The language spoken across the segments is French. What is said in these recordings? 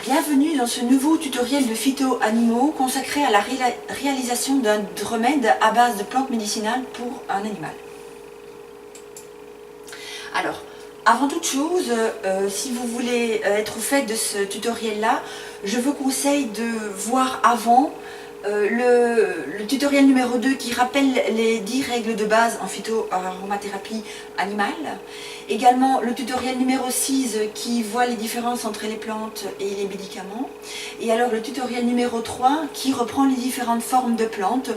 Bienvenue dans ce nouveau tutoriel de phyto-animaux consacré à la réalisation d'un remède à base de plantes médicinales pour un animal. Alors, avant toute chose, si vous voulez être au fait de ce tutoriel-là, je vous conseille de voir avant le tutoriel numéro 2 qui rappelle les 10 règles de base en phytoaromathérapie animale. Également le tutoriel numéro 6 qui voit les différences entre les plantes et les médicaments. Et alors le tutoriel numéro 3 qui reprend les différentes formes de plantes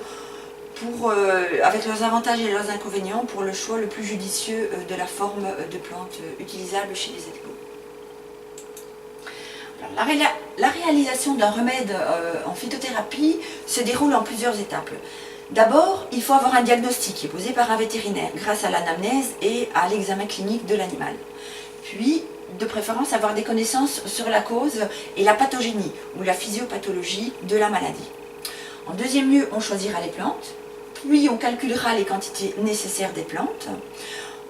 avec leurs avantages et leurs inconvénients pour le choix le plus judicieux de la forme de plante utilisable chez les animaux. La réalisation d'un remède en phytothérapie se déroule en plusieurs étapes. D'abord, il faut avoir un diagnostic qui est posé par un vétérinaire grâce à l'anamnèse et à l'examen clinique de l'animal. Puis, de préférence, avoir des connaissances sur la cause et la pathogénie ou la physiopathologie de la maladie. En deuxième lieu, on choisira les plantes, puis on calculera les quantités nécessaires des plantes.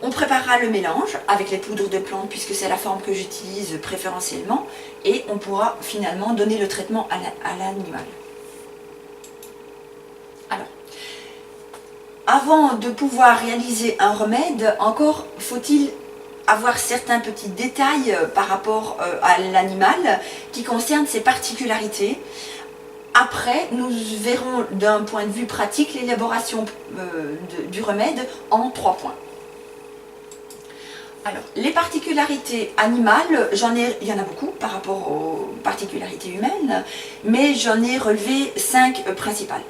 On préparera le mélange avec les poudres de plantes puisque c'est la forme que j'utilise préférentiellement et on pourra finalement donner le traitement à l'animal. Alors, avant de pouvoir réaliser un remède, encore faut-il avoir certains petits détails par rapport à l'animal qui concernent ses particularités. Après, nous verrons d'un point de vue pratique l'élaboration du remède en 3 points. Alors, les particularités animales, il y en a beaucoup par rapport aux particularités humaines, mais j'en ai relevé 5 principales.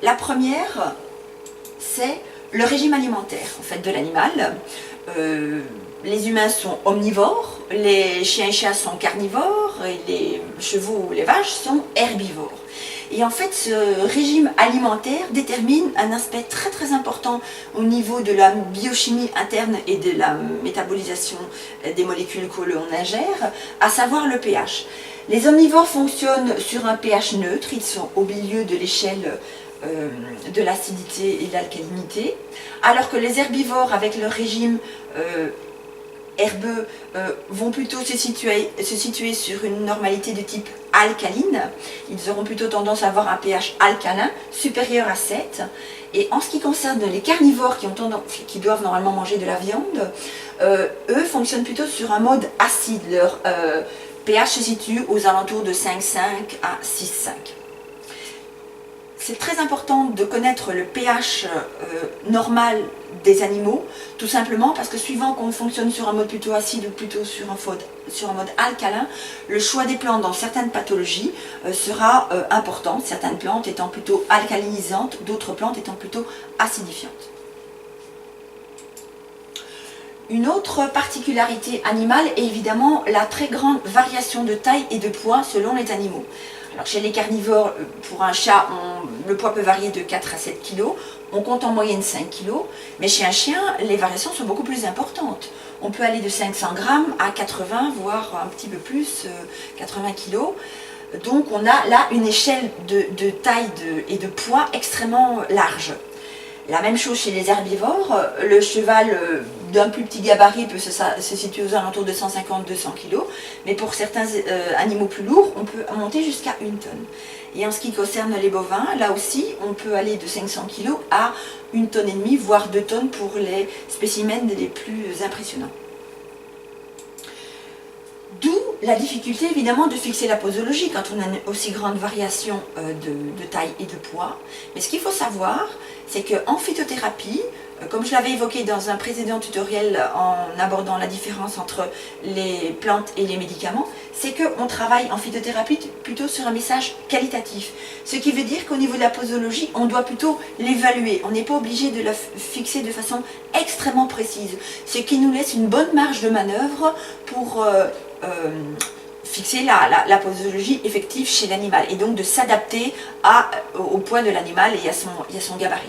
La première, c'est le régime alimentaire en fait, de l'animal. Les humains sont omnivores, les chiens et chats sont carnivores, et les chevaux ou les vaches sont herbivores. Et en fait, ce régime alimentaire détermine un aspect très important au niveau de la biochimie interne et de la métabolisation des molécules que l'on ingère, à savoir le pH. Les omnivores fonctionnent sur un pH neutre, ils sont au milieu de l'échelle de l'acidité et de l'alcalinité, alors que les herbivores, avec leur régime herbeux, vont plutôt se situer sur une normalité de type alcaline. Ils auront plutôt tendance à avoir un pH alcalin supérieur à 7. Et en ce qui concerne les carnivores qui doivent normalement manger de la viande, eux fonctionnent plutôt sur un mode acide. Leur pH se situe aux alentours de 5,5 à 6,5. C'est très important de connaître le pH normal des animaux, tout simplement parce que suivant qu'on fonctionne sur un mode plutôt acide ou plutôt sur un mode alcalin, le choix des plantes dans certaines pathologies sera important, certaines plantes étant plutôt alcalinisantes, d'autres plantes étant plutôt acidifiantes. Une autre particularité animale est évidemment la très grande variation de taille et de poids selon les animaux. Alors chez les carnivores, pour un chat, le poids peut varier de 4 à 7 kg, on compte en moyenne 5 kg, mais chez un chien, les variations sont beaucoup plus importantes. On peut aller de 500 grammes à 80, voire un petit peu plus, 80 kg. Donc on a là une échelle de taille et de poids extrêmement large. La même chose chez les herbivores, le cheval d'un plus petit gabarit peut se situer aux alentours de 150-200 kg, mais pour certains animaux plus lourds, on peut monter jusqu'à 1 tonne. Et en ce qui concerne les bovins, là aussi, on peut aller de 500 kg à 1,5 tonne, voire 2 tonnes pour les spécimens les plus impressionnants. D'où la difficulté évidemment de fixer la posologie quand on a une aussi grande variation de taille et de poids. Mais ce qu'il faut savoir, c'est qu'en phytothérapie, comme je l'avais évoqué dans un précédent tutoriel en abordant la différence entre les plantes et les médicaments, c'est qu'on travaille en phytothérapie plutôt sur un message qualitatif. Ce qui veut dire qu'au niveau de la posologie, on doit plutôt l'évaluer. On n'est pas obligé de la fixer de façon extrêmement précise. Ce qui nous laisse une bonne marge de manœuvre pour fixer la posologie effective chez l'animal et donc de s'adapter au poids de l'animal et à son gabarit.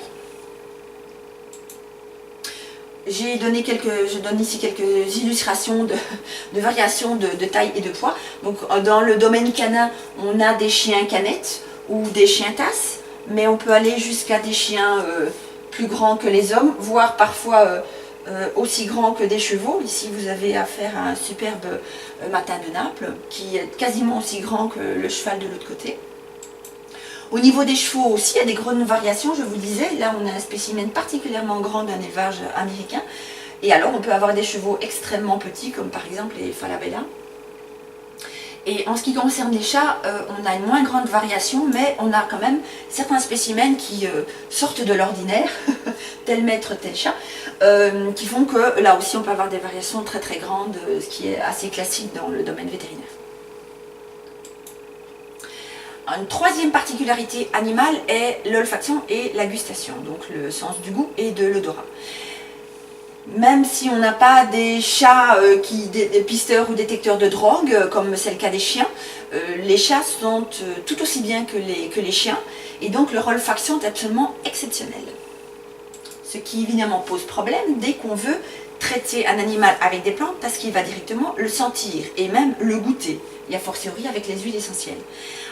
Je donne ici quelques illustrations de variations de taille et de poids. Donc, dans le domaine canin, on a des chiens canettes ou des chiens tasses, mais on peut aller jusqu'à des chiens plus grands que les hommes, voire parfois aussi grand que des chevaux. Ici vous avez affaire à un superbe matin de Naples qui est quasiment aussi grand que le cheval de l'autre côté. Au niveau des chevaux aussi, il y a des grandes variations, je vous disais. Là, on a un spécimen particulièrement grand d'un élevage américain. Et alors, on peut avoir des chevaux extrêmement petits, comme par exemple les Falabella. Et en ce qui concerne les chats, on a une moins grande variation, mais on a quand même certains spécimens qui sortent de l'ordinaire, tel maître, tel chat, qui font que là aussi, on peut avoir des variations très très grandes, ce qui est assez classique dans le domaine vétérinaire. Une troisième particularité animale est l'olfaction et la gustation, donc le sens du goût et de l'odorat. Même si on n'a pas des chats des pisteurs ou détecteurs de drogue, comme c'est le cas des chiens, les chats sont tout aussi bien que les chiens, et donc leur olfaction est absolument exceptionnelle. Ce qui évidemment pose problème dès qu'on veut traiter un animal avec des plantes, parce qu'il va directement le sentir et même le goûter, et a fortiori avec les huiles essentielles.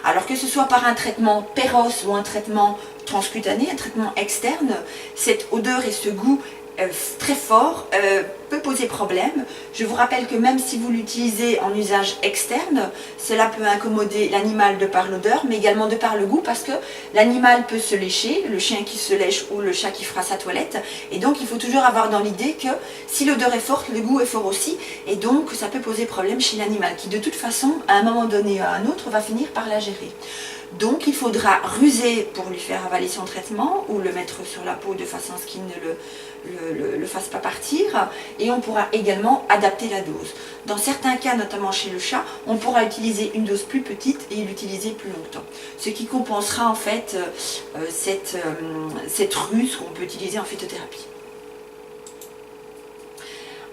Alors que ce soit par un traitement péros ou un traitement transcutané, un traitement externe, cette odeur et ce goût très fort peut poser problème. Je vous rappelle que même si vous l'utilisez en usage externe, cela peut incommoder l'animal de par l'odeur, mais également de par le goût, parce que l'animal peut se lécher, le chien qui se lèche ou le chat qui fera sa toilette, et donc il faut toujours avoir dans l'idée que si l'odeur est forte, le goût est fort aussi, et donc ça peut poser problème chez l'animal, qui de toute façon, à un moment donné ou à un autre, va finir par la gérer. Donc il faudra ruser pour lui faire avaler son traitement ou le mettre sur la peau de façon à ce qu'il ne le fasse pas partir, et on pourra également adapter la dose. Dans certains cas, notamment chez le chat, on pourra utiliser une dose plus petite et l'utiliser plus longtemps. Ce qui compensera en fait cette ruse qu'on peut utiliser en phytothérapie.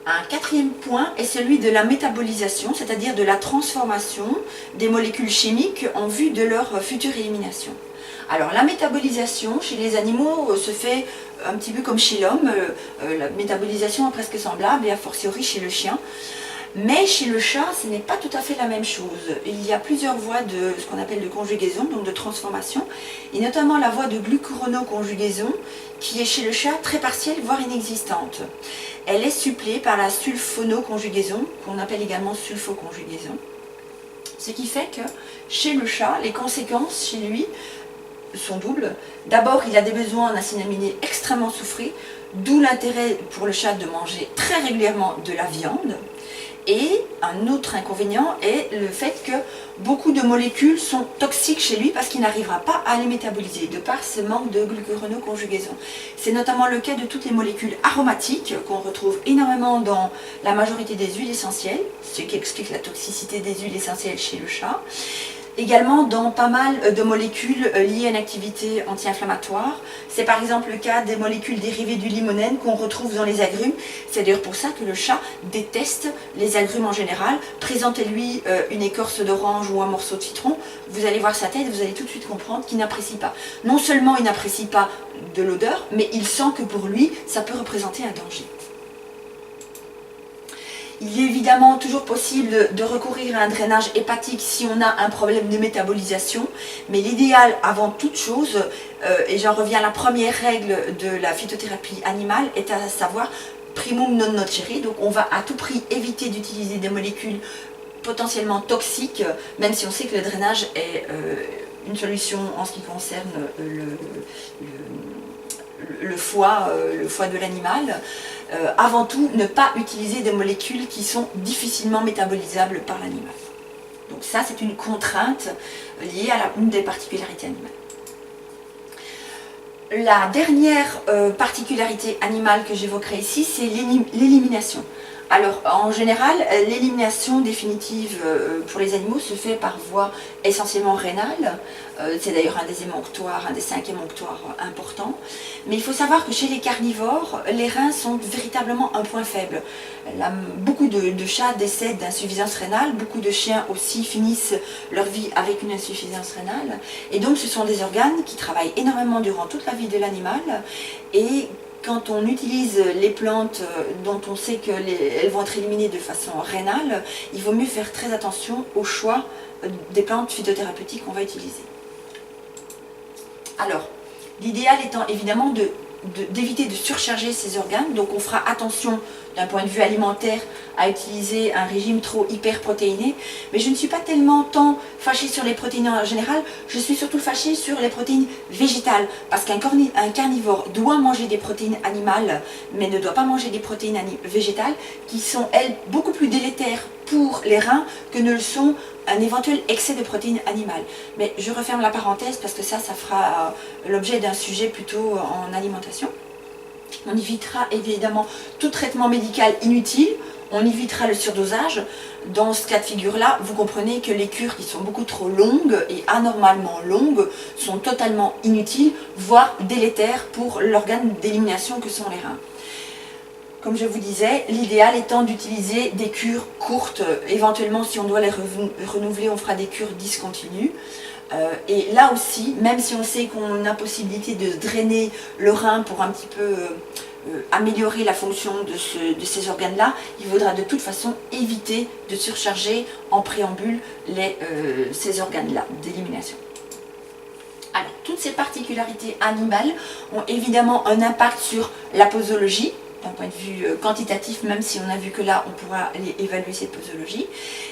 Un quatrième point est celui de la métabolisation, c'est-à-dire de la transformation des molécules chimiques en vue de leur future élimination. Alors la métabolisation chez les animaux se fait un petit peu comme chez l'homme, la métabolisation est presque semblable, et a fortiori chez le chien. Mais chez le chat, ce n'est pas tout à fait la même chose. Il y a plusieurs voies de ce qu'on appelle de conjugaison, donc de transformation, et notamment la voie de glucuronoconjugaison, qui est chez le chat très partielle, voire inexistante. Elle est supplée par la sulfonoconjugaison, qu'on appelle également sulfoconjugaison. Ce qui fait que chez le chat, les conséquences chez lui sont doubles. D'abord, il a des besoins en acides aminés extrêmement soufrés, d'où l'intérêt pour le chat de manger très régulièrement de la viande. Et un autre inconvénient est le fait que beaucoup de molécules sont toxiques chez lui parce qu'il n'arrivera pas à les métaboliser de par ce manque de glucuronoconjugaison. C'est notamment le cas de toutes les molécules aromatiques qu'on retrouve énormément dans la majorité des huiles essentielles, ce qui explique la toxicité des huiles essentielles chez le chat. Également dans pas mal de molécules liées à une activité anti-inflammatoire. C'est par exemple le cas des molécules dérivées du limonène qu'on retrouve dans les agrumes. C'est d'ailleurs pour ça que le chat déteste les agrumes en général. Présentez-lui une écorce d'orange ou un morceau de citron, vous allez voir sa tête, vous allez tout de suite comprendre qu'il n'apprécie pas. Non seulement il n'apprécie pas de l'odeur, mais il sent que pour lui, ça peut représenter un danger. Il est évidemment toujours possible de recourir à un drainage hépatique si on a un problème de métabolisation, mais l'idéal avant toute chose, et j'en reviens à la première règle de la phytothérapie animale, est à savoir primum non nocere, donc on va à tout prix éviter d'utiliser des molécules potentiellement toxiques, même si on sait que le drainage est une solution en ce qui concerne le foie de l'animal. Avant tout, ne pas utiliser des molécules qui sont difficilement métabolisables par l'animal. Donc ça, c'est une contrainte liée à une des particularités animales. La dernière particularité animale que j'évoquerai ici, c'est l'élimination. Alors, en général, l'élimination définitive pour les animaux se fait par voie essentiellement rénale. C'est d'ailleurs un des émonctoires, un des 5 émonctoires importants. Mais il faut savoir que chez les carnivores, les reins sont véritablement un point faible. Beaucoup de chats décèdent d'insuffisance rénale, beaucoup de chiens aussi finissent leur vie avec une insuffisance rénale. Et donc, ce sont des organes qui travaillent énormément durant toute la vie de l'animal. Et quand on utilise les plantes dont on sait qu'elles vont être éliminées de façon rénale, il vaut mieux faire très attention au choix des plantes phytothérapeutiques qu'on va utiliser. Alors, l'idéal étant évidemment de d'éviter de surcharger ces organes. Donc on fera attention d'un point de vue alimentaire à utiliser un régime trop hyperprotéiné. Mais je ne suis pas tellement tant fâchée sur les protéines en général, je suis surtout fâchée sur les protéines végétales. Parce qu'un carnivore doit manger des protéines animales, mais ne doit pas manger des protéines végétales, qui sont, elles, beaucoup plus délétères pour les reins que ne le sont un éventuel excès de protéines animales. Mais je referme la parenthèse parce que ça fera l'objet d'un sujet plutôt en alimentation. On évitera évidemment tout traitement médical inutile, on évitera le surdosage. Dans ce cas de figure-là, vous comprenez que les cures qui sont beaucoup trop longues et anormalement longues sont totalement inutiles, voire délétères pour l'organe d'élimination que sont les reins. Comme je vous disais, l'idéal étant d'utiliser des cures courtes. Éventuellement, si on doit les renouveler, on fera des cures discontinues. Et là aussi, même si on sait qu'on a possibilité de drainer le rein pour un petit peu améliorer la fonction de ces organes-là, il faudra de toute façon éviter de surcharger en préambule ces organes-là d'élimination. Alors, toutes ces particularités animales ont évidemment un impact sur la posologie, d'un point de vue quantitatif, même si on a vu que là, on pourra aller évaluer cette posologie,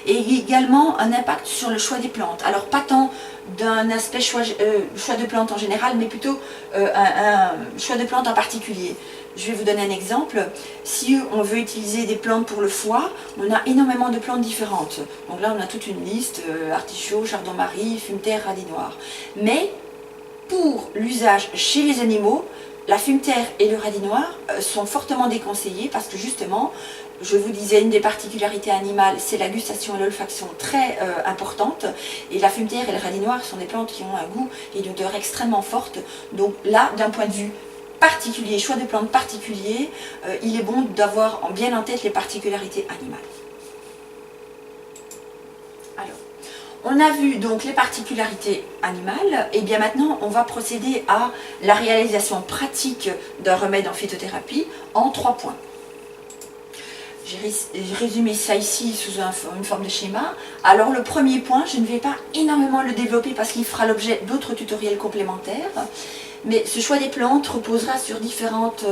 et également un impact sur le choix des plantes. Alors, pas tant d'un aspect choix de plantes en général, mais plutôt un choix de plantes en particulier. Je vais vous donner un exemple. Si on veut utiliser des plantes pour le foie, on a énormément de plantes différentes. Donc là, on a toute une liste, artichaut, chardon-marie, fumeterre, radis noir. Mais pour l'usage chez les animaux, la fumeterre et le radis noir sont fortement déconseillés parce que justement, je vous disais, une des particularités animales, c'est la gustation et l'olfaction très importante. Et la fumeterre et le radis noir sont des plantes qui ont un goût et une odeur extrêmement forte. Donc là, d'un point de vue particulier, choix de plantes particulier, il est bon d'avoir bien en tête les particularités animales. Alors, on a vu donc les particularités animales, et bien maintenant on va procéder à la réalisation pratique d'un remède en phytothérapie en 3 points. J'ai résumé ça ici sous une forme de schéma. Alors le premier point, je ne vais pas énormément le développer parce qu'il fera l'objet d'autres tutoriels complémentaires. Mais ce choix des plantes reposera sur différentes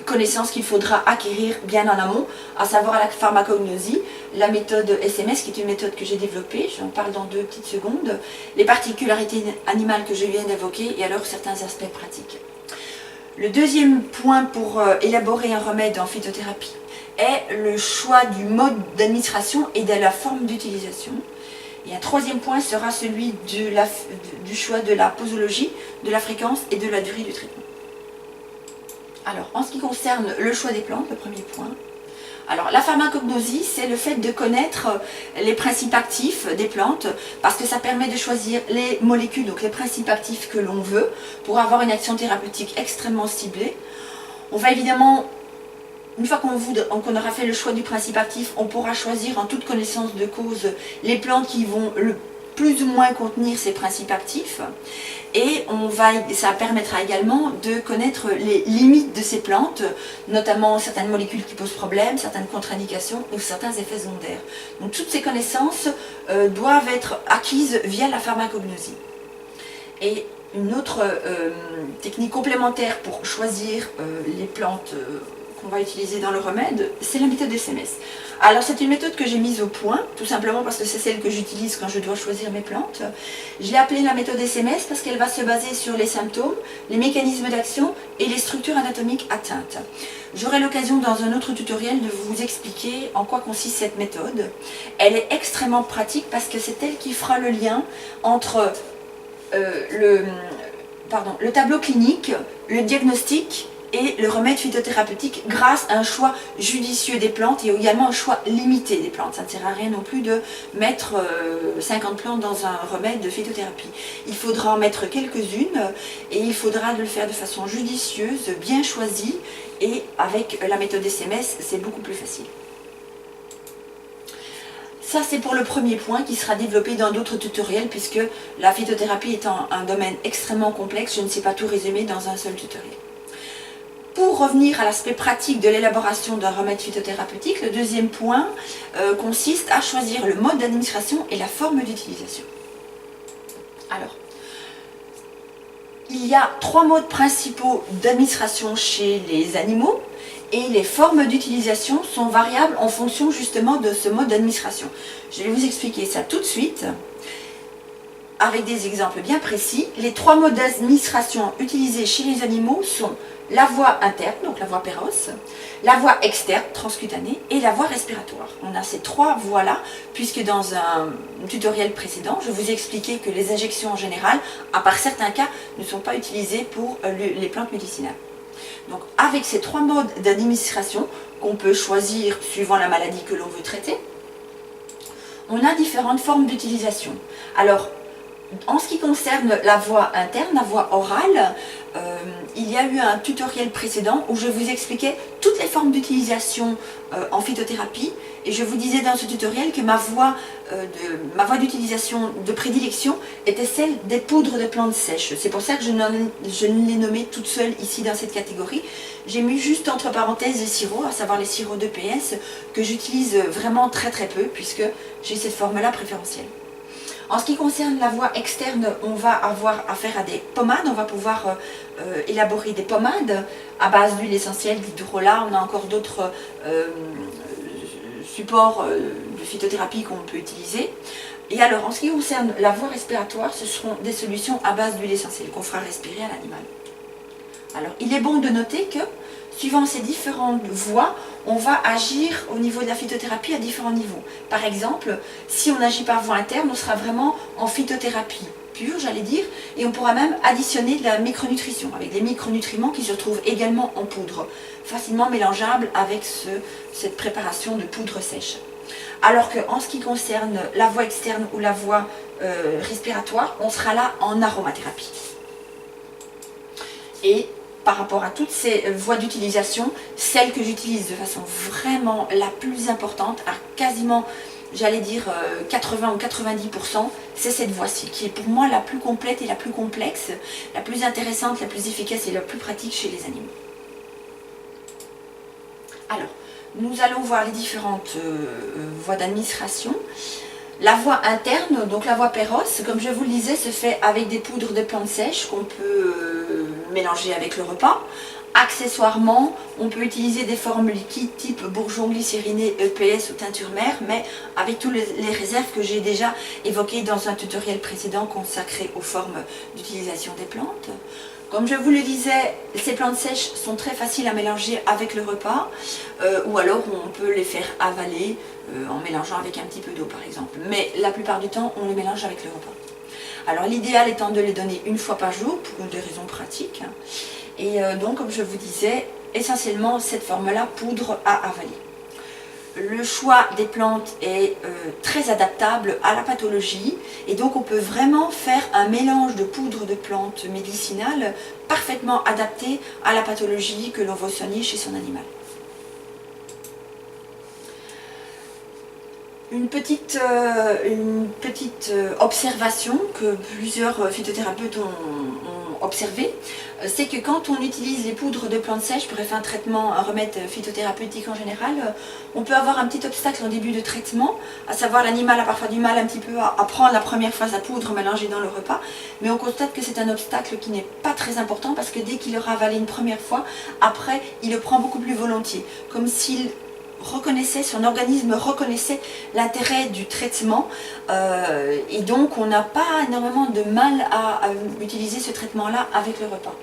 connaissances qu'il faudra acquérir bien en amont, à savoir la pharmacognosie, la méthode SMS qui est une méthode que j'ai développée, j'en parle dans 2 petites secondes, les particularités animales que je viens d'évoquer et alors certains aspects pratiques. Le deuxième point pour élaborer un remède en phytothérapie est le choix du mode d'administration et de la forme d'utilisation. Et un troisième point sera celui du choix de la posologie, de la fréquence et de la durée du traitement. Alors, en ce qui concerne le choix des plantes, le premier point, alors la pharmacognosie, c'est le fait de connaître les principes actifs des plantes, parce que ça permet de choisir les molécules, donc les principes actifs que l'on veut, pour avoir une action thérapeutique extrêmement ciblée. On va évidemment, une fois qu'on aura fait le choix du principe actif, on pourra choisir en toute connaissance de cause les plantes qui vont le plus ou moins contenir ces principes actifs. Et ça permettra également de connaître les limites de ces plantes, notamment certaines molécules qui posent problème, certaines contre-indications ou certains effets secondaires. Donc toutes ces connaissances doivent être acquises via la pharmacognosie. Et une autre technique complémentaire pour choisir les plantes qu'on va utiliser dans le remède, c'est la méthode SMS. Alors c'est une méthode que j'ai mise au point, tout simplement parce que c'est celle que j'utilise quand je dois choisir mes plantes. Je l'ai appelée la méthode SMS parce qu'elle va se baser sur les symptômes, les mécanismes d'action et les structures anatomiques atteintes. J'aurai l'occasion dans un autre tutoriel de vous expliquer en quoi consiste cette méthode. Elle est extrêmement pratique parce que c'est elle qui fera le lien entre le tableau clinique, le diagnostic et le remède phytothérapeutique grâce à un choix judicieux des plantes et également un choix limité des plantes. Ça ne sert à rien non plus de mettre 50 plantes dans un remède de phytothérapie. Il faudra en mettre quelques-unes et il faudra le faire de façon judicieuse, bien choisie, et avec la méthode SMS, c'est beaucoup plus facile. Ça, c'est pour le premier point qui sera développé dans d'autres tutoriels puisque la phytothérapie étant un domaine extrêmement complexe, je ne sais pas tout résumer dans un seul tutoriel. Pour revenir à l'aspect pratique de l'élaboration d'un remède phytothérapeutique, le deuxième point consiste à choisir le mode d'administration et la forme d'utilisation. Alors, Il y a 3 modes principaux d'administration chez les animaux et les formes d'utilisation sont variables en fonction justement de ce mode d'administration. Je vais vous expliquer ça tout de suite avec des exemples bien précis. Les 3 modes d'administration utilisés chez les animaux sont la voie interne, donc la voie péros, la voie externe, transcutanée, et la voie respiratoire. On a ces 3 voies-là, puisque dans un tutoriel précédent, je vous ai expliqué que les injections en général, à part certains cas, ne sont pas utilisées pour les plantes médicinales. Donc avec ces 3 modes d'administration, qu'on peut choisir suivant la maladie que l'on veut traiter, on a différentes formes d'utilisation. Alors, en ce qui concerne la voie interne, la voie orale, il y a eu un tutoriel précédent où je vous expliquais toutes les formes d'utilisation en phytothérapie et je vous disais dans ce tutoriel que ma voie d'utilisation de prédilection était celle des poudres de plantes sèches. C'est pour ça que je ne les nommais toutes seules ici dans cette catégorie. J'ai mis juste entre parenthèses les sirops, à savoir les sirops d'EPS que j'utilise vraiment très peu puisque j'ai cette forme-là préférentielle. En ce qui concerne la voie externe, on va avoir affaire à des pommades. On va pouvoir élaborer des pommades à base d'huile essentielle, d'hydrolat. On a encore d'autres supports de phytothérapie qu'on peut utiliser. Et alors, en ce qui concerne la voie respiratoire, ce seront des solutions à base d'huile essentielle qu'on fera respirer à l'animal. Alors, il est bon de noter que, suivant ces différentes voies, on va agir au niveau de la phytothérapie à différents niveaux. Par exemple, si on agit par voie interne, on sera vraiment en phytothérapie pure, j'allais dire, et on pourra même additionner de la micronutrition, avec des micronutriments qui se retrouvent également en poudre, facilement mélangeables avec cette préparation de poudre sèche. Alors qu'en ce qui concerne la voie externe ou la voie respiratoire, on sera là en aromathérapie. Et par rapport à toutes ces voies d'utilisation, celle que j'utilise de façon vraiment la plus importante, à quasiment, j'allais dire 80 ou 90%, c'est cette voie-ci, qui est pour moi la plus complète et la plus complexe, la plus intéressante, la plus efficace et la plus pratique chez les animaux. Alors, nous allons voir les différentes voies d'administration. La voie interne, donc la voie péros, comme je vous le disais, se fait avec des poudres de plantes sèches qu'on peut mélanger avec le repas. Accessoirement, on peut utiliser des formes liquides type bourgeon glycériné, EPS ou teinture mère, mais avec toutes les réserves que j'ai déjà évoquées dans un tutoriel précédent consacré aux formes d'utilisation des plantes. Comme je vous le disais, ces plantes sèches sont très faciles à mélanger avec le repas, ou alors on peut les faire avaler en mélangeant avec un petit peu d'eau par exemple. Mais la plupart du temps, on les mélange avec le repas. Alors l'idéal étant de les donner une fois par jour, pour des raisons pratiques. Et donc, comme je vous disais, essentiellement cette forme-là, poudre à avaler. Le choix des plantes est très adaptable à la pathologie et donc on peut vraiment faire un mélange de poudre de plantes médicinales parfaitement adapté à la pathologie que l'on veut soigner chez son animal. Une petite observation que plusieurs phytothérapeutes ont observée, c'est que quand on utilise les poudres de plantes sèches pour faire un traitement, un remède phytothérapeutique en général, on peut avoir un petit obstacle en début de traitement, à savoir l'animal a parfois du mal un petit peu à prendre la première fois sa poudre mélangée dans le repas, mais on constate que c'est un obstacle qui n'est pas très important parce que dès qu'il aura avalé une première fois, après il le prend beaucoup plus volontiers, comme s'il reconnaissait, son organisme reconnaissait l'intérêt du traitement et donc on n'a pas énormément de mal à utiliser ce traitement-là avec le repas.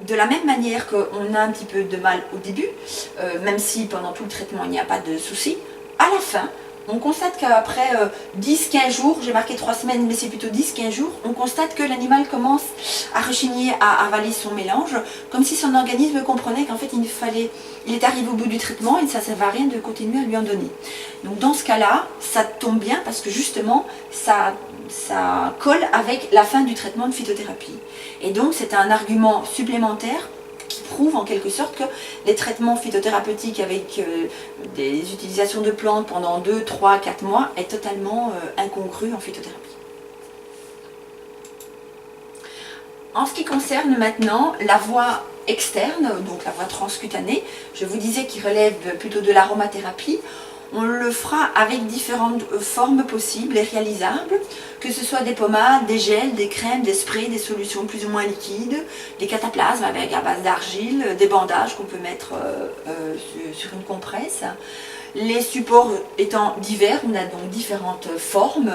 De la même manière qu'on a un petit peu de mal au début, même si pendant tout le traitement il n'y a pas de souci, à la fin, on constate qu'après 10-15 jours, j'ai marqué 3 semaines, mais c'est plutôt 10-15 jours, on constate que l'animal commence à rechigner, à avaler son mélange, comme si son organisme comprenait qu'en fait il est arrivé au bout du traitement et ça ne servait à rien de continuer à lui en donner. Donc dans ce cas-là, ça tombe bien parce que justement, ça colle avec la fin du traitement de phytothérapie. Et donc c'est un argument supplémentaire qui prouve en quelque sorte que les traitements phytothérapeutiques avec des utilisations de plantes pendant 2, 3, 4 mois est totalement incongru en phytothérapie. En ce qui concerne maintenant la voie externe, donc la voie transcutanée, je vous disais qu'il relève plutôt de l'aromathérapie, On le fera avec différentes formes possibles et réalisables, que ce soit des pommades, des gels, des crèmes, des sprays, des solutions plus ou moins liquides, des cataplasmes avec à base d'argile, des bandages qu'on peut mettre sur une compresse. Les supports étant divers, on a donc différentes formes.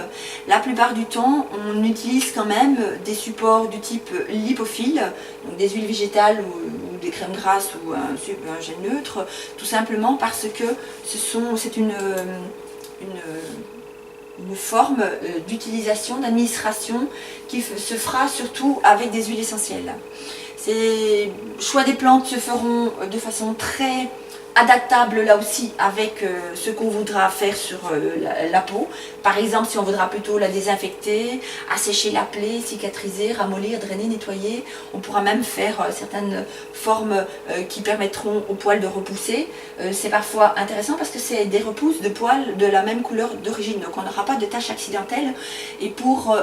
La plupart du temps, on utilise quand même des supports du type lipophile, donc des huiles végétales ou des crèmes grasses ou un gel neutre, tout simplement parce que c'est une forme d'utilisation, d'administration qui se fera surtout avec des huiles essentielles. Ces choix des plantes se feront de façon très adaptable là aussi avec ce qu'on voudra faire sur la peau. Par exemple, si on voudra plutôt la désinfecter, assécher la plaie, cicatriser, ramollir, drainer, nettoyer, on pourra même faire certaines formes qui permettront aux poils de repousser. C'est parfois intéressant parce que c'est des repousses de poils de la même couleur d'origine, donc on n'aura pas de taches accidentelles. Et pour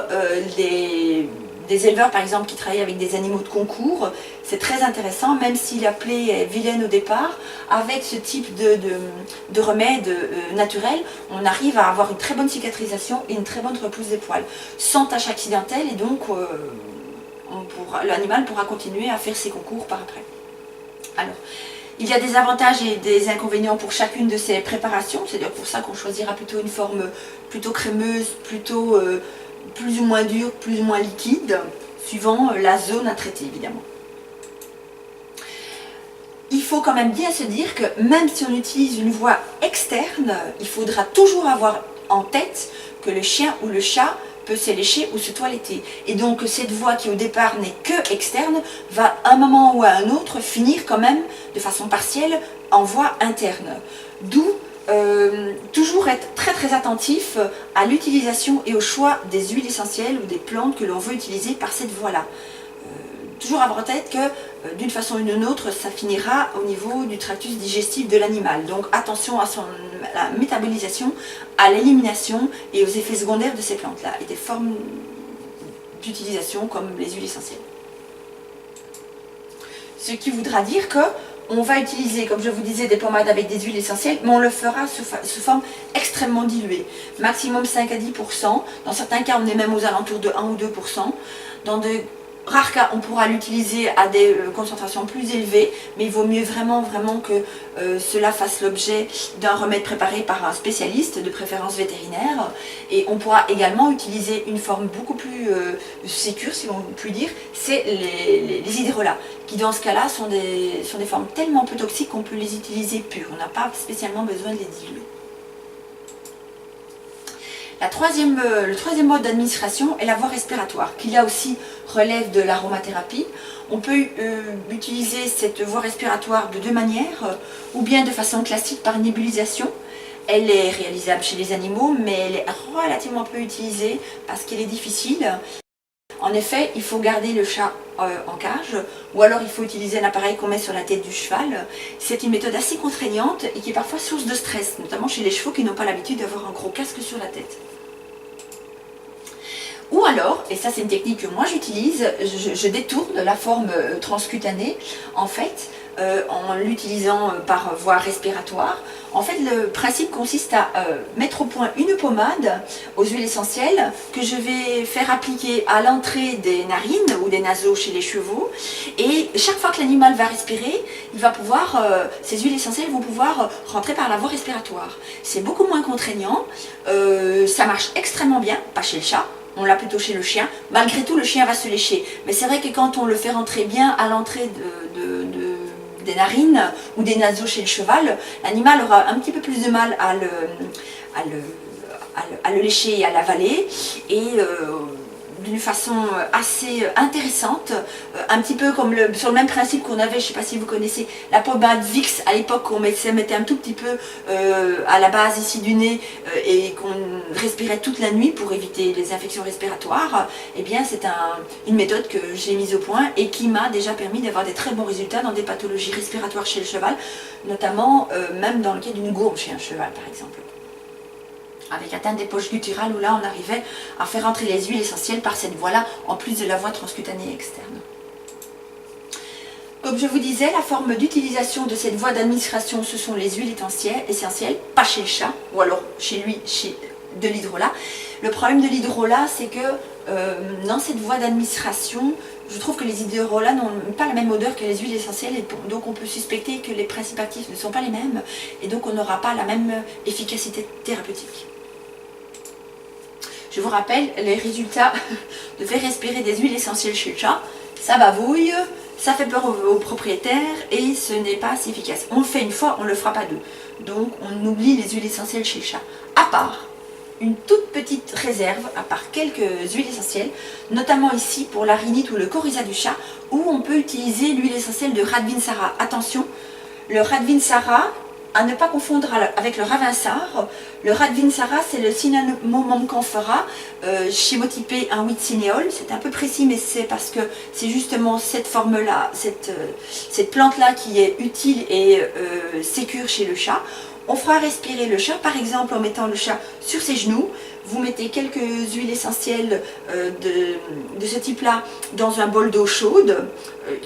des éleveurs par exemple qui travaillent avec des animaux de concours, c'est très intéressant, même si la plaie est vilaine au départ, avec ce type de remède naturel, on arrive à avoir une très bonne cicatrisation et une très bonne repousse des poils, sans tache accidentelle, et donc l'animal pourra continuer à faire ses concours par après. Alors, il y a des avantages et des inconvénients pour chacune de ces préparations, c'est-à-dire pour ça qu'on choisira plutôt une forme plutôt crémeuse, plutôt plus ou moins dure, plus ou moins liquide, suivant la zone à traiter évidemment. Il faut quand même bien se dire que même si on utilise une voie externe, il faudra toujours avoir en tête que le chien ou le chat peut se lécher ou se toiletter. Et donc cette voie qui au départ n'est que externe va à un moment ou à un autre finir quand même de façon partielle en voie interne. D'où toujours être très attentif à l'utilisation et au choix des huiles essentielles ou des plantes que l'on veut utiliser par cette voie-là. Toujours avoir en tête que d'une façon ou d'une autre, ça finira au niveau du tractus digestif de l'animal. Donc attention à la métabolisation, à l'élimination et aux effets secondaires de ces plantes-là et des formes d'utilisation comme les huiles essentielles. Ce qui voudra dire que on va utiliser, comme je vous disais, des pommades avec des huiles essentielles, mais on le fera sous forme extrêmement diluée, maximum 5 à 10%. Dans certains cas, on est même aux alentours de 1 ou 2%. Dans de rares cas, on pourra l'utiliser à des concentrations plus élevées, mais il vaut mieux vraiment que cela fasse l'objet d'un remède préparé par un spécialiste, de préférence vétérinaire. Et on pourra également utiliser une forme beaucoup plus sécure, si l'on peut dire, c'est les hydrolats, qui dans ce cas-là sont des formes tellement peu toxiques qu'on peut les utiliser pures. On n'a pas spécialement besoin de les diluer. Le troisième mode d'administration est la voie respiratoire, qui là aussi relève de l'aromathérapie. On peut utiliser cette voie respiratoire de deux manières, ou bien de façon classique par nébulisation. Elle est réalisable chez les animaux, mais elle est relativement peu utilisée parce qu'elle est difficile. En effet, il faut garder le chat en cage, ou alors il faut utiliser un appareil qu'on met sur la tête du cheval. C'est une méthode assez contraignante et qui est parfois source de stress, notamment chez les chevaux qui n'ont pas l'habitude d'avoir un gros casque sur la tête. Ou alors, et ça c'est une technique que moi j'utilise, je détourne la forme transcutanée, en fait, en l'utilisant par voie respiratoire. En fait, le principe consiste à mettre au point une pommade aux huiles essentielles que je vais faire appliquer à l'entrée des narines ou des naseaux chez les chevaux. Et chaque fois que l'animal va respirer, ces huiles essentielles vont pouvoir rentrer par la voie respiratoire. C'est beaucoup moins contraignant, ça marche extrêmement bien, pas chez le chat. On l'a plutôt chez le chien. Malgré tout, le chien va se lécher. Mais c'est vrai que quand on le fait rentrer bien à l'entrée des narines ou des naseaux chez le cheval, l'animal aura un petit peu plus de mal à le lécher et à l'avaler. Et d'une façon assez intéressante, un petit peu comme sur le même principe qu'on avait, je ne sais pas si vous connaissez, la pommade Vicks à l'époque qu'on mettait un tout petit peu à la base ici du nez et qu'on respirait toute la nuit pour éviter les infections respiratoires. Eh bien c'est une méthode que j'ai mise au point et qui m'a déjà permis d'avoir des très bons résultats dans des pathologies respiratoires chez le cheval, notamment même dans le cas d'une gourme chez un cheval par exemple, avec atteinte des poches gutturales où là on arrivait à faire entrer les huiles essentielles par cette voie-là, en plus de la voie transcutanée externe. Comme je vous disais, la forme d'utilisation de cette voie d'administration, ce sont les huiles essentielles, pas chez le chat, ou alors chez lui, de l'hydrolat. Le problème de l'hydrolat, c'est que dans cette voie d'administration, je trouve que les hydrolats n'ont pas la même odeur que les huiles essentielles, et donc on peut suspecter que les principes actifs ne sont pas les mêmes, et donc on n'aura pas la même efficacité thérapeutique. Je vous rappelle les résultats de faire respirer des huiles essentielles chez le chat. Ça bavouille, ça fait peur aux propriétaires et ce n'est pas assez efficace. On le fait une fois, on ne le fera pas deux. Donc on oublie les huiles essentielles chez le chat. À part une toute petite réserve, à part quelques huiles essentielles, notamment ici pour la rhinite ou le coryza du chat, où on peut utiliser l'huile essentielle de Radvinsara. Attention, le Radvinsara, à ne pas confondre avec le Ravinsar. Le Radvinsara, c'est le Cinnamomum camphora, schémotypé 1,8 cinéole. C'est un peu précis, mais c'est parce que c'est justement cette forme-là, cette plante-là qui est utile et sécure chez le chat. On fera respirer le chat, par exemple en mettant le chat sur ses genoux. Vous mettez quelques huiles essentielles de ce type-là dans un bol d'eau chaude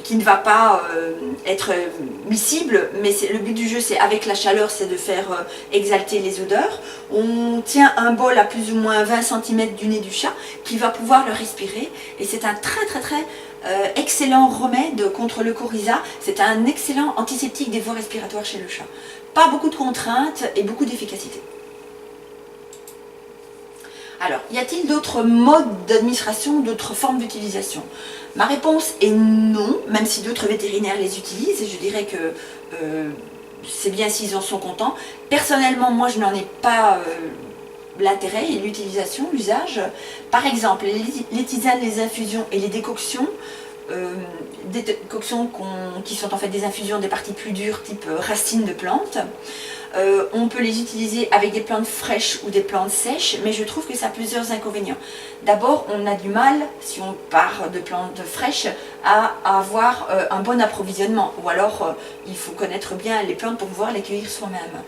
qui ne va pas être miscible, mais le but du jeu, c'est avec la chaleur, c'est de faire exalter les odeurs. On tient un bol à plus ou moins 20 cm du nez du chat qui va pouvoir le respirer, et c'est un très excellent remède contre le coryza. C'est un excellent antiseptique des voies respiratoires chez le chat. Pas beaucoup de contraintes et beaucoup d'efficacité. Alors, y a-t-il d'autres modes d'administration, d'autres formes d'utilisation? Ma réponse est non, même si d'autres vétérinaires les utilisent, et je dirais que c'est bien s'ils en sont contents. Personnellement, moi, je n'en ai pas l'intérêt et l'utilisation, l'usage. Par exemple, les tisanes, les infusions et les décoctions, qui sont en fait des infusions des parties plus dures, type racines de plantes. On peut les utiliser avec des plantes fraîches ou des plantes sèches, mais je trouve que ça a plusieurs inconvénients. D'abord, on a du mal, si on part de plantes fraîches, à avoir un bon approvisionnement, ou alors il faut connaître bien les plantes pour pouvoir les cueillir soi-même.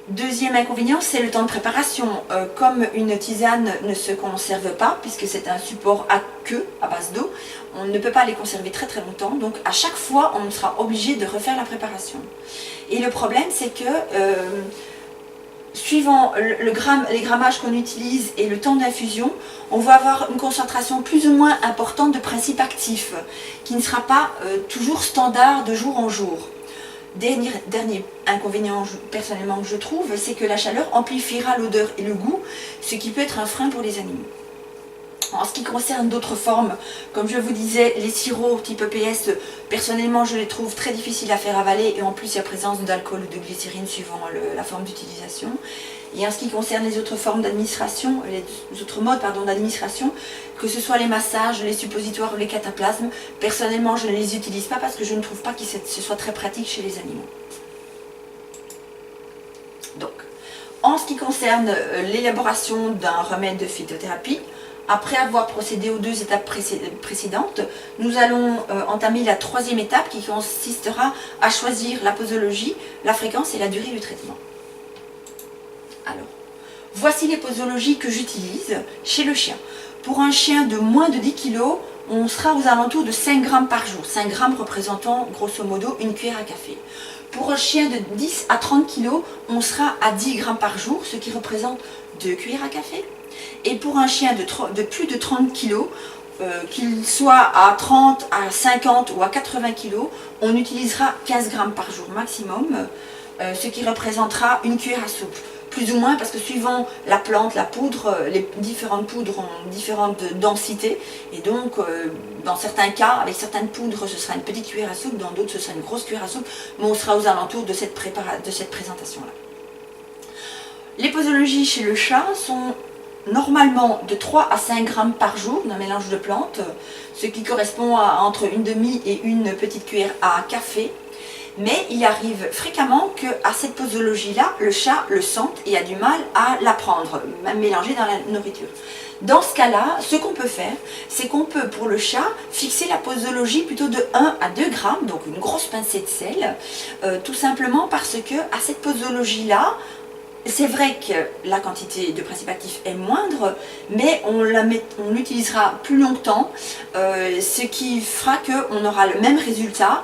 Deuxième inconvénient, c'est le temps de préparation. Comme une tisane ne se conserve pas, puisque c'est un support à queue, à base d'eau, on ne peut pas les conserver très longtemps, donc à chaque fois on sera obligé de refaire la préparation. Et le problème, c'est que suivant les grammages qu'on utilise et le temps d'infusion, on va avoir une concentration plus ou moins importante de principes actifs, qui ne sera pas toujours standard de jour en jour. Dernier inconvénient personnellement que je trouve, c'est que la chaleur amplifiera l'odeur et le goût, ce qui peut être un frein pour les animaux. En ce qui concerne d'autres formes, comme je vous disais, les sirops type EPS, personnellement je les trouve très difficiles à faire avaler, et en plus il y a présence d'alcool ou de glycérine suivant la forme d'utilisation. Et en ce qui concerne les autres formes d'administration, les autres modes d'administration, que ce soit les massages, les suppositoires ou les cataplasmes, personnellement je ne les utilise pas parce que je ne trouve pas que ce soit très pratique chez les animaux. Donc, en ce qui concerne l'élaboration d'un remède de phytothérapie, après avoir procédé aux deux étapes précédentes, nous allons entamer la troisième étape qui consistera à choisir la posologie, la fréquence et la durée du traitement. Alors, voici les posologies que j'utilise chez le chien. Pour un chien de moins de 10 kg, on sera aux alentours de 5 grammes par jour, 5 grammes représentant grosso modo une cuillère à café. Pour un chien de 10 à 30 kg, on sera à 10 grammes par jour, ce qui représente 2 cuillères à café. Et pour un chien de plus de 30 kg, qu'il soit à 30, à 50 ou à 80 kg, on utilisera 15 grammes par jour maximum, ce qui représentera une cuillère à soupe. Plus ou moins, parce que suivant la plante, la poudre, les différentes poudres ont différentes densités, et donc dans certains cas, avec certaines poudres, ce sera une petite cuillère à soupe, dans d'autres ce sera une grosse cuillère à soupe, mais on sera aux alentours de cette présentation-là. Les posologies chez le chat sont normalement de 3 à 5 grammes par jour d'un mélange de plantes, ce qui correspond à entre une demi et une petite cuillère à café. Mais il arrive fréquemment qu'à cette posologie-là, le chat le sente et a du mal à la prendre, même mélangée dans la nourriture. Dans ce cas-là, ce qu'on peut faire, c'est qu'on peut, pour le chat, fixer la posologie plutôt de 1 à 2 grammes, donc une grosse pincée de sel, tout simplement parce que à cette posologie-là, c'est vrai que la quantité de principe actif est moindre, mais on l'utilisera plus longtemps, ce qui fera qu'on aura le même résultat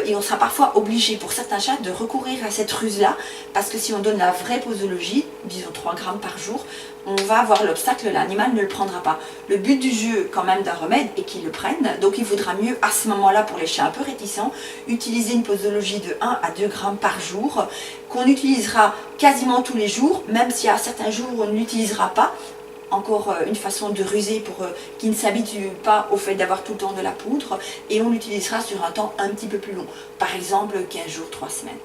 et on sera parfois obligé pour certains chats de recourir à cette ruse-là, parce que si on donne la vraie posologie, disons 3 grammes par jour, on va avoir l'obstacle, l'animal ne le prendra pas. Le but du jeu quand même d'un remède est qu'il le prenne, donc il vaudra mieux à ce moment-là pour les chats un peu réticents, utiliser une posologie de 1 à 2 grammes par jour, qu'on utilisera quasiment tous les jours, même si à certains jours on ne l'utilisera pas. Encore une façon de ruser pour qu'ils ne s'habituent pas au fait d'avoir tout le temps de la poudre, et on l'utilisera sur un temps un petit peu plus long, par exemple 15 jours, 3 semaines.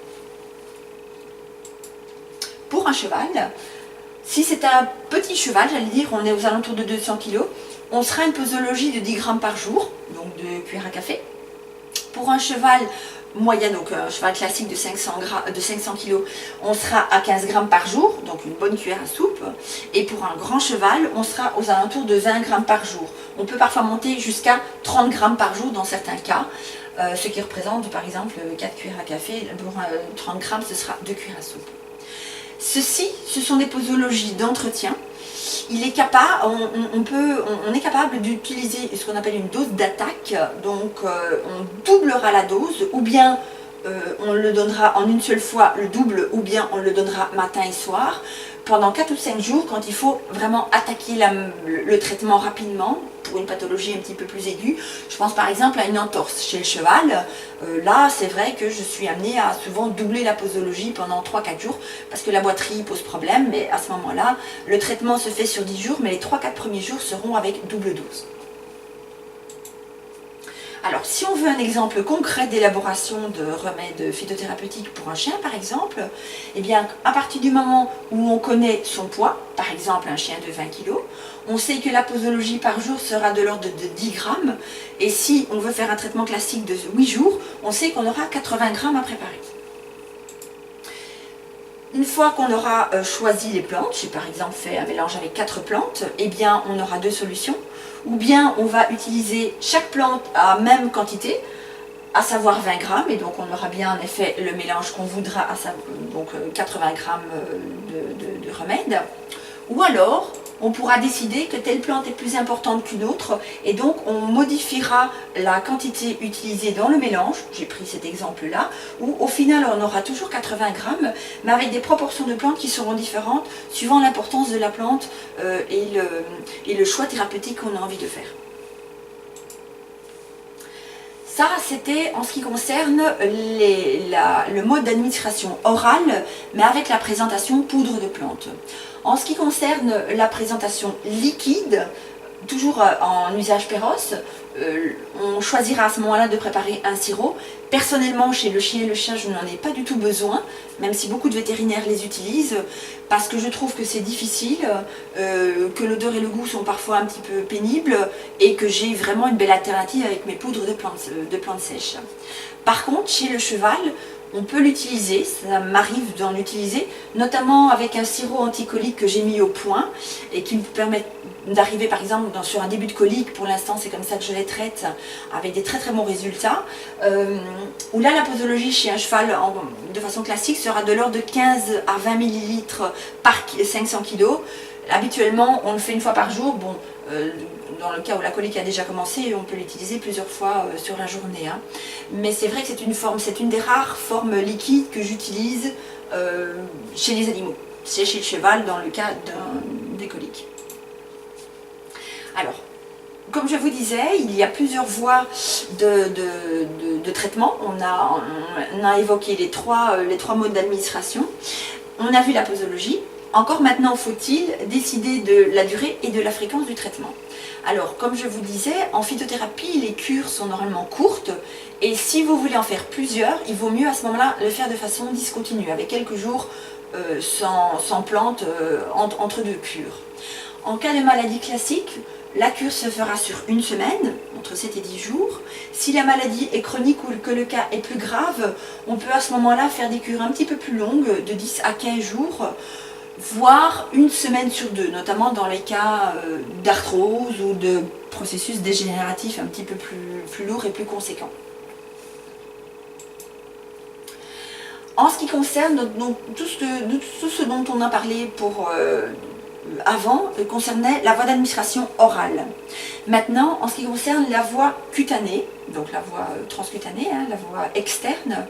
Pour un cheval, si c'est un petit cheval, j'allais dire, on est aux alentours de 200 kg, on sera une posologie de 10 grammes par jour, donc de cuillère à café. Pour un cheval moyen, donc un cheval classique de 500 kg, on sera à 15 grammes par jour, donc une bonne cuillère à soupe. Et pour un grand cheval, on sera aux alentours de 20 grammes par jour. On peut parfois monter jusqu'à 30 grammes par jour dans certains cas, ce qui représente par exemple 4 cuillères à café. Pour 30 grammes, ce sera 2 cuillères à soupe. Ceci, ce sont des posologies d'entretien. Il est capable, on est capable d'utiliser ce qu'on appelle une dose d'attaque, donc on doublera la dose, ou bien on le donnera en une seule fois le double, ou bien on le donnera matin et soir, pendant 4 ou 5 jours quand il faut vraiment attaquer le traitement rapidement pour une pathologie un petit peu plus aiguë. Je pense par exemple à une entorse chez le cheval. Là c'est vrai que je suis amenée à souvent doubler la posologie pendant 3-4 jours parce que la boiterie pose problème, mais à ce moment là le traitement se fait sur 10 jours, mais les 3-4 premiers jours seront avec double dose. Alors, si on veut un exemple concret d'élaboration de remèdes phytothérapeutiques pour un chien, par exemple, eh bien, à partir du moment où on connaît son poids, par exemple un chien de 20 kg, on sait que la posologie par jour sera de l'ordre de 10 grammes, et si on veut faire un traitement classique de 8 jours, on sait qu'on aura 80 grammes à préparer. Une fois qu'on aura choisi les plantes, j'ai par exemple fait un mélange avec 4 plantes, eh bien on aura 2 solutions. Ou bien on va utiliser chaque plante à même quantité, à savoir 20 grammes, et donc on aura bien en effet le mélange qu'on voudra, à savoir, donc 80 grammes de remède. Ou alors on pourra décider que telle plante est plus importante qu'une autre, et donc on modifiera la quantité utilisée dans le mélange, j'ai pris cet exemple là, où au final on aura toujours 80 grammes, mais avec des proportions de plantes qui seront différentes suivant l'importance de la plante et le choix thérapeutique qu'on a envie de faire. Ça, c'était en ce qui concerne le mode d'administration orale, mais avec la présentation poudre de plante. En ce qui concerne la présentation liquide, toujours en usage péros, on choisira à ce moment-là de préparer un sirop. Personnellement, chez le chien et le chat, je n'en ai pas du tout besoin, même si beaucoup de vétérinaires les utilisent, parce que je trouve que c'est difficile, que l'odeur et le goût sont parfois un petit peu pénibles, et que j'ai vraiment une belle alternative avec mes poudres de plantes sèches. Par contre, chez le cheval, on peut l'utiliser, ça m'arrive d'en utiliser, notamment avec un sirop anticolique que j'ai mis au point et qui me permet d'arriver par exemple sur un début de colique, pour l'instant c'est comme ça que je les traite, avec des très très bons résultats, où là la posologie chez un cheval de façon classique sera de l'ordre de 15 à 20 ml par 500 kg. Habituellement on le fait une fois par jour, bon, dans le cas où la colique a déjà commencé, on peut l'utiliser plusieurs fois sur la journée. Hein. Mais c'est vrai que c'est une des rares formes liquides que j'utilise chez les animaux. C'est chez le cheval dans le cas des coliques. Alors, comme je vous disais, il y a plusieurs voies de traitement. On a évoqué les trois modes d'administration. On a vu la posologie. Encore maintenant, faut-il décider de la durée et de la fréquence du traitement. Alors, comme je vous disais, en phytothérapie, les cures sont normalement courtes. Et si vous voulez en faire plusieurs, il vaut mieux à ce moment-là le faire de façon discontinue, avec quelques jours sans plante entre deux cures. En cas de maladie classique, la cure se fera sur une semaine, entre 7 et 10 jours. Si la maladie est chronique ou que le cas est plus grave, on peut à ce moment-là faire des cures un petit peu plus longues, de 10 à 15 jours, voire une semaine sur deux, notamment dans les cas d'arthrose ou de processus dégénératif un petit peu plus lourd et plus conséquent. En ce qui concerne donc, tout ce dont on a parlé avant concernait la voie d'administration orale. Maintenant, en ce qui concerne la voie cutanée, donc la voie transcutanée, la voie externe,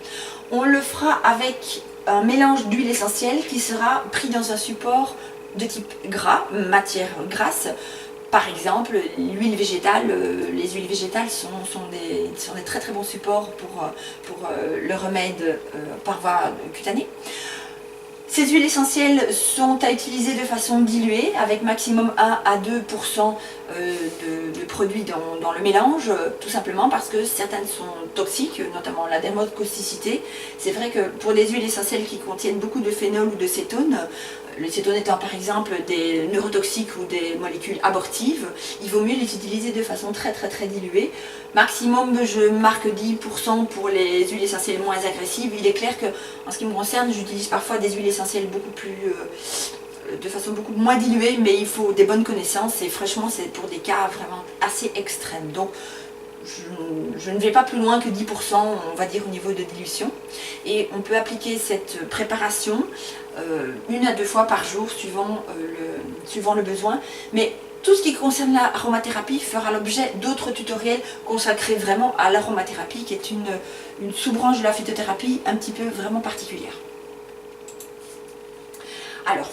on le fera avec un mélange d'huile essentielle qui sera pris dans un support de type gras, matière grasse. Par exemple, l'huile végétale, les huiles végétales sont des très très bons supports pour le remède par voie cutanée. Ces huiles essentielles sont à utiliser de façon diluée, avec maximum 1 à 2% de produits dans le mélange, tout simplement parce que certaines sont toxiques, notamment la dermocausticité. C'est vrai que pour des huiles essentielles qui contiennent beaucoup de phénol ou de cétone, le cétone étant par exemple des neurotoxiques ou des molécules abortives, il vaut mieux les utiliser de façon très diluée. Maximum, je marque 10% pour les huiles essentielles moins agressives. Il est clair que, en ce qui me concerne, j'utilise parfois des huiles essentielles de façon beaucoup moins diluée, mais il faut des bonnes connaissances et franchement c'est pour des cas vraiment assez extrêmes. Donc je ne vais pas plus loin que 10%, on va dire, au niveau de dilution. Et on peut appliquer cette préparation 1 à 2 fois par jour suivant le besoin. Mais tout ce qui concerne l'aromathérapie fera l'objet d'autres tutoriels consacrés vraiment à l'aromathérapie, qui est une sous-branche de la phytothérapie un petit peu vraiment particulière. Alors,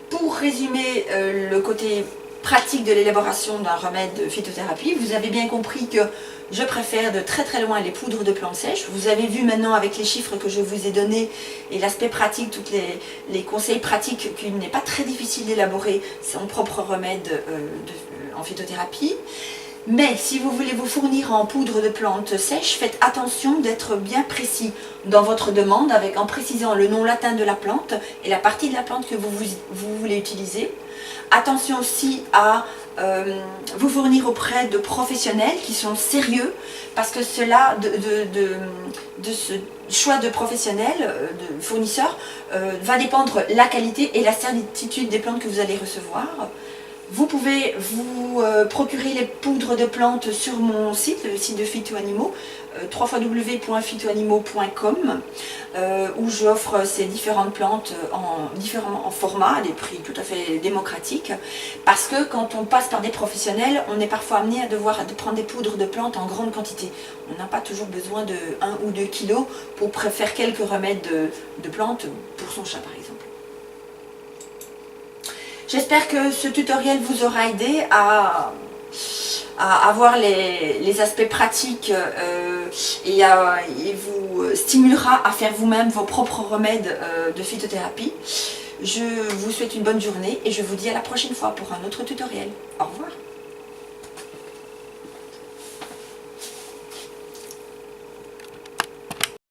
pour résumer le côté pratique de l'élaboration d'un remède de phytothérapie, vous avez bien compris que je préfère de très loin les poudres de plantes sèches. Vous avez vu maintenant avec les chiffres que je vous ai donnés et l'aspect pratique, tous les conseils pratiques, qu'il n'est pas très difficile d'élaborer son propre remède en phytothérapie. Mais si vous voulez vous fournir en poudre de plantes sèches, faites attention d'être bien précis dans votre demande, en précisant le nom latin de la plante et la partie de la plante que vous voulez utiliser. Attention aussi à vous fournir auprès de professionnels qui sont sérieux, parce que cela, de ce choix de professionnels, de fournisseurs, va dépendre la qualité et la certitude des plantes que vous allez recevoir. Vous pouvez vous procurer les poudres de plantes sur mon site, le site de Phytoanimaux, www.phytoanimaux.com, où j'offre ces différentes plantes en différents formats, à des prix tout à fait démocratiques, parce que quand on passe par des professionnels, on est parfois amené à devoir prendre des poudres de plantes en grande quantité. On n'a pas toujours besoin de 1 ou 2 kilos pour faire quelques remèdes de plantes pour son chat par exemple. J'espère que ce tutoriel vous aura aidé à avoir les aspects pratiques et vous stimulera à faire vous-même vos propres remèdes de phytothérapie. Je vous souhaite une bonne journée et je vous dis à la prochaine fois pour un autre tutoriel. Au revoir.